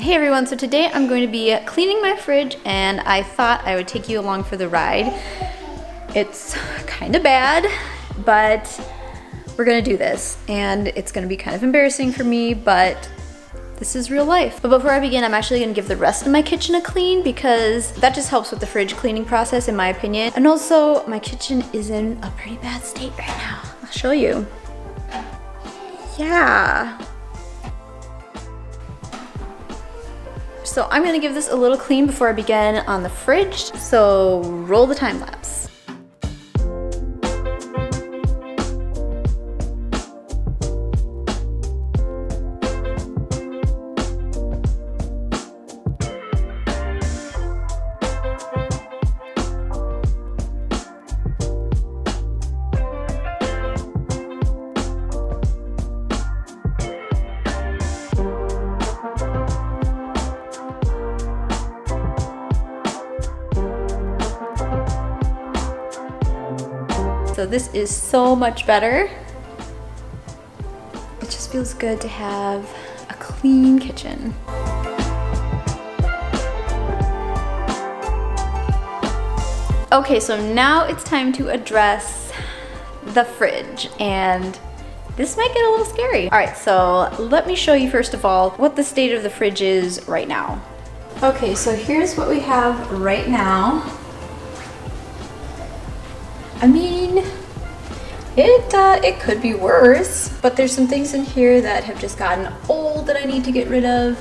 Hey everyone, so today I'm going to be cleaning my fridge and I thought I would take you along for the ride. It's kind of bad, but we're gonna do this and it's gonna be kind of embarrassing for me, but this is real life. But before I begin, I'm actually gonna give the rest of my kitchen a clean because that just helps with the fridge cleaning process in my opinion. And also my kitchen is in a pretty bad state right now. I'll show you. Yeah. So I'm gonna give this a little clean before I begin on the fridge. So roll the time lapse. So this is so much better. It just feels good to have a clean kitchen. Okay, so now it's time to address the fridge, and this might get a little scary. All right, so let me show you first of all what the state of the fridge is right now. Okay, so here's what we have right now. I mean, it could be worse, but there's some things in here that have just gotten old that I need to get rid of.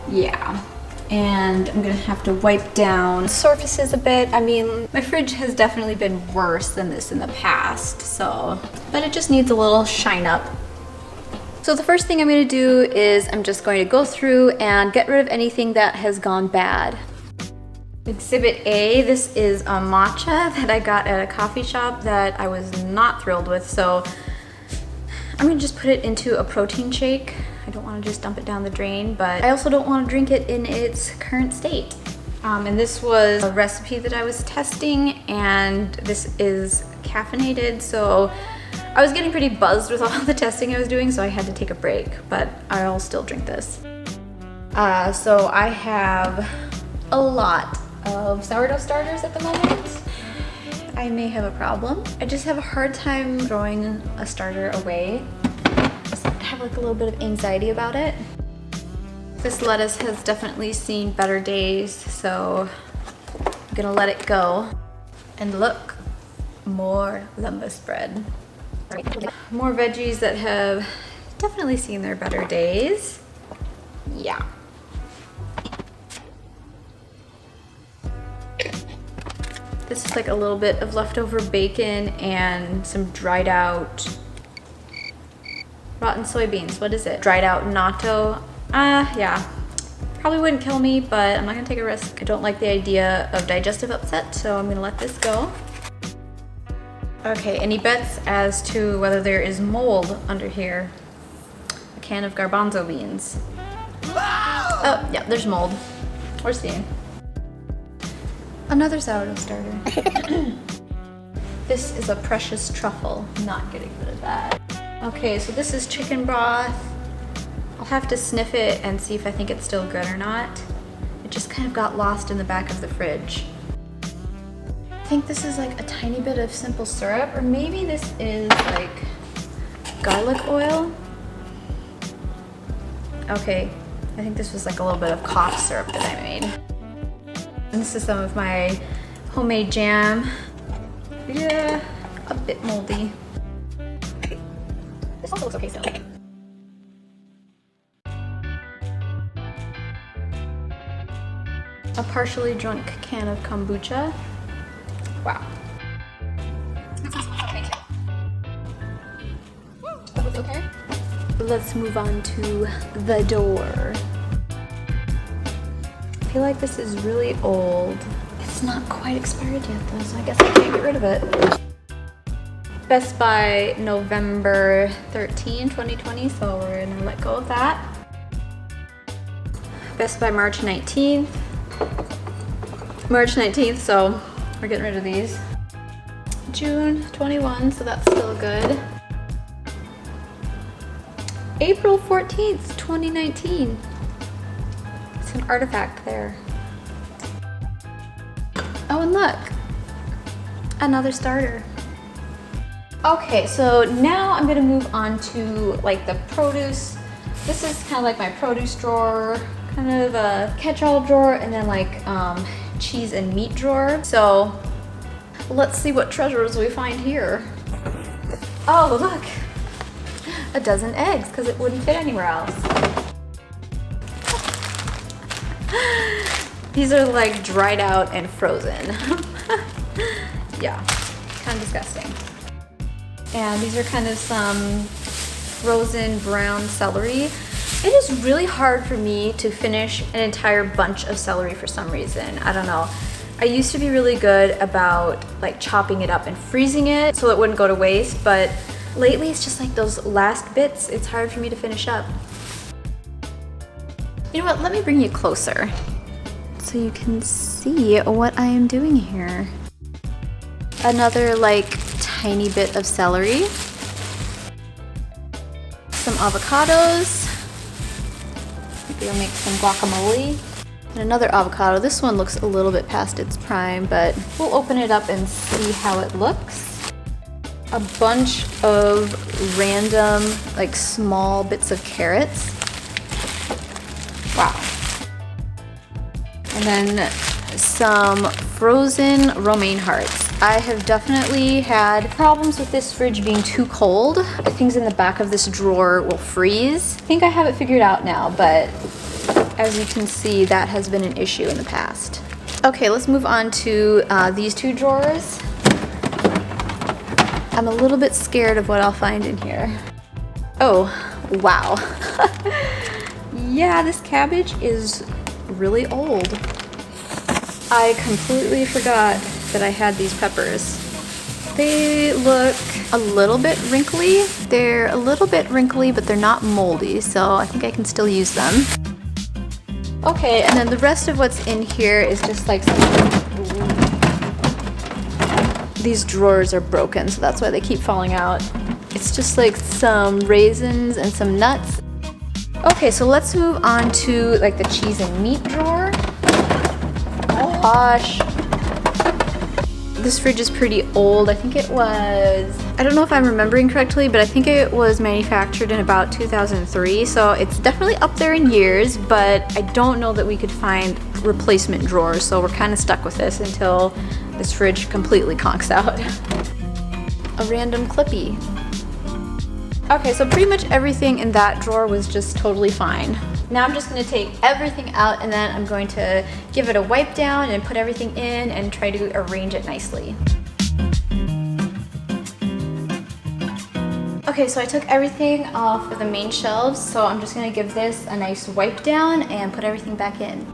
Yeah, and I'm gonna have to wipe down surfaces a bit. I mean, my fridge has definitely been worse than this in the past, so, but it just needs a little shine up. So the first thing I'm gonna do is I'm just going to go through and get rid of anything that has gone bad. Exhibit A, this is a matcha that I got at a coffee shop that I was not thrilled with, so I'm gonna just put it into a protein shake. I don't wanna just dump it down the drain, but I also don't wanna drink it in its current state. And this was a recipe that I was testing, and this is caffeinated, so I was getting pretty buzzed with all the testing I was doing, so I had to take a break, but I'll still drink this. So I have a lot of sourdough starters at the moment. I may have a problem. I just have a hard time throwing a starter away. I have like a little bit of anxiety about it. This lettuce has definitely seen better days, so I'm gonna let it go. And look, more lumber spread. More veggies that have definitely seen their better days. Yeah. This is like a little bit of leftover bacon and some dried out rotten soybeans. What is it? Dried out natto. Yeah. Probably wouldn't kill me, but I'm not gonna take a risk. I don't like the idea of digestive upset, so I'm gonna let this go. Okay, any bets as to whether there is mold under here? A can of garbanzo beans. Oh, yeah, there's mold. We're seeing. Another sourdough starter. This is a precious truffle. Not getting rid of that. Okay, so this is chicken broth. I'll have to sniff it and see if I think it's still good or not. It just kind of got lost in the back of the fridge. I think this is like a tiny bit of simple syrup, or maybe this is like garlic oil. Okay, I think this was like a little bit of cough syrup that I made. And this is some of my homemade jam. Yeah, a bit moldy. This also looks okay still. A partially drunk can of kombucha. Wow. That was okay. Let's move on to the door. I feel like this is really old. It's not quite expired yet though, so I guess I can't get rid of it. Best by November 13, 2020, so we're gonna let go of that. Best by March 19th. March 19th, so we're getting rid of these. June 21, so that's still good. April 14th, 2019. It's an artifact there. Oh, and look, another starter. Okay, so now I'm gonna move on to like the produce. This is kind of like my produce drawer, kind of a catch-all drawer, and then like cheese and meat drawer. So let's see what treasures we find here. Oh, look, a dozen eggs, because it wouldn't fit anywhere else. These are like dried out and frozen. Yeah, kind of disgusting. And these are kind of some frozen brown celery. It is really hard for me to finish an entire bunch of celery for some reason. I don't know. I used to be really good about like chopping it up and freezing it so it wouldn't go to waste, but lately it's just like those last bits, it's hard for me to finish up. You know what, let me bring you closer so you can see what I am doing here. Another like tiny bit of celery, some avocados, maybe I'll make some guacamole, and another avocado. This one looks a little bit past its prime, but we'll open it up and see how it looks. A bunch of random, like small bits of carrots. Wow. And then some frozen romaine hearts. I have definitely had problems with this fridge being too cold. The things in the back of this drawer will freeze. I think I have it figured out now, but as you can see, that has been an issue in the past. Okay, let's move on to these two drawers. I'm a little bit scared of what I'll find in here. Oh, wow. Yeah, this cabbage is really old. I completely forgot that I had these peppers. They look a little bit wrinkly. They're a little bit wrinkly, but they're not moldy, so I think I can still use them. Okay, and then the rest of what's in here is just like these drawers are broken, so that's why they keep falling out. It's just like some raisins and some nuts. Okay, so let's move on to like the cheese and meat drawer. Oh gosh. This fridge is pretty old. I think it was, I don't know if I'm remembering correctly, but I think it was manufactured in about 2003. So it's definitely up there in years, but I don't know that we could find replacement drawers. So we're kind of stuck with this until this fridge completely conks out. A random clippy. Okay, so pretty much everything in that drawer was just totally fine. Now I'm just gonna take everything out and then I'm going to give it a wipe down and put everything in and try to arrange it nicely. Okay, so I took everything off of the main shelves, so I'm just gonna give this a nice wipe down and put everything back in.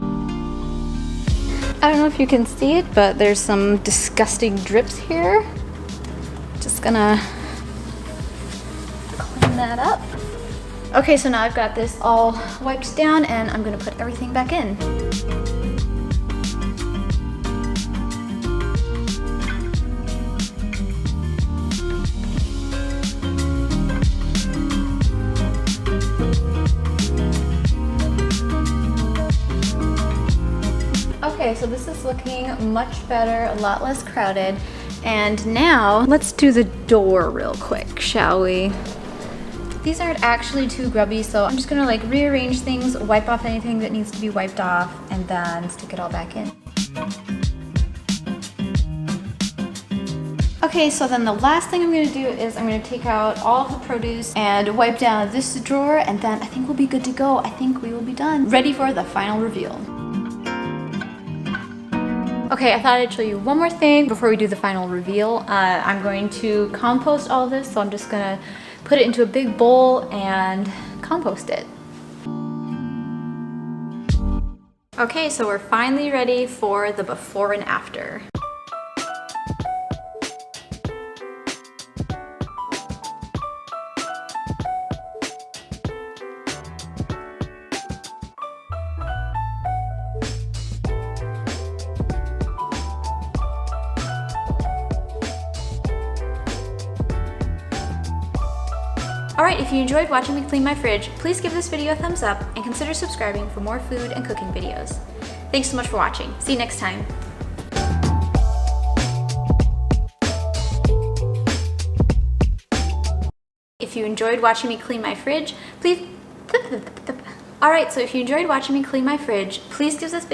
I don't know if you can see it, but there's some disgusting drips here. Just gonna clean that up. Okay, so now I've got this all wiped down and I'm gonna put everything back in. Okay, so this is looking much better, a lot less crowded. And now let's do the door real quick, shall we? These aren't actually too grubby, so I'm just gonna like rearrange things, wipe off anything that needs to be wiped off, and then stick it all back in. Okay, so then the last thing I'm gonna do is I'm gonna take out all of the produce and wipe down this drawer, and then I think we'll be good to go. I think we will be done. Ready for the final reveal. Okay, I thought I'd show you one more thing before we do the final reveal. I'm going to compost all of this, so I'm just gonna put it into a big bowl and compost it. Okay, so we're finally ready for the before and after. Alright, if you enjoyed watching me clean my fridge, please give this video a thumbs up and consider subscribing for more food and cooking videos. Thanks so much for watching. See you next time. If you enjoyed watching me clean my fridge, please... Alright, so if you enjoyed watching me clean my fridge, please give this